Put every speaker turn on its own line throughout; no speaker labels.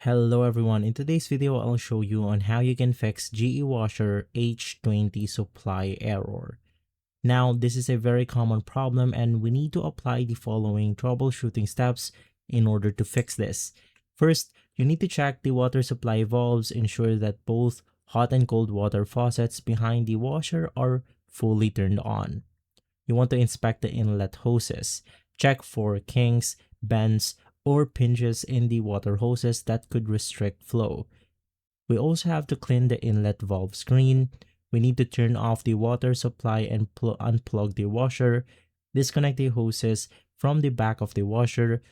Hello everyone, in today's video I'll show you on how you can fix GE washer H20 supply error. Now this is a very common problem and we need to apply the following troubleshooting steps in order to fix this. First, you need to check the water supply valves, ensure that both hot and cold water faucets behind the washer are fully turned on. You want to inspect the inlet hoses. Check for kinks, bends, or pinches in the water hoses that could restrict flow. We also have to clean the inlet valve screen. We need to turn off the water supply and unplug the washer. Disconnect the hoses from the back of the washer.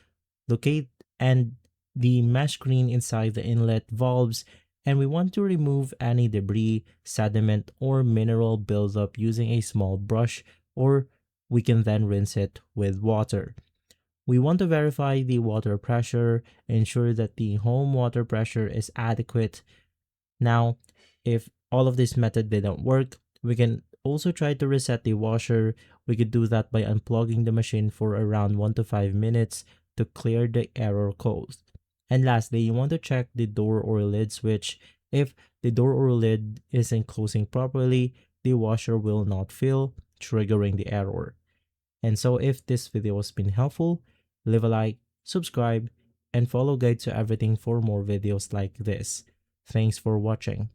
Locate the mesh screen inside the inlet valves, and we want to remove any debris, sediment, or mineral buildup using a small brush, or we can then rinse it with water. We want to verify the water pressure, ensure that the home water pressure is adequate. Now, if all of this method didn't work, we can also try to reset the washer. We could do that by unplugging the machine for around 1 to 5 minutes to clear the error code. And lastly, you want to check the door or lid switch. If the door or lid isn't closing properly, the washer will not fill, triggering the error. And so if this video has been helpful, leave a like, subscribe, and follow Guide to Everything for more videos like this. Thanks for watching.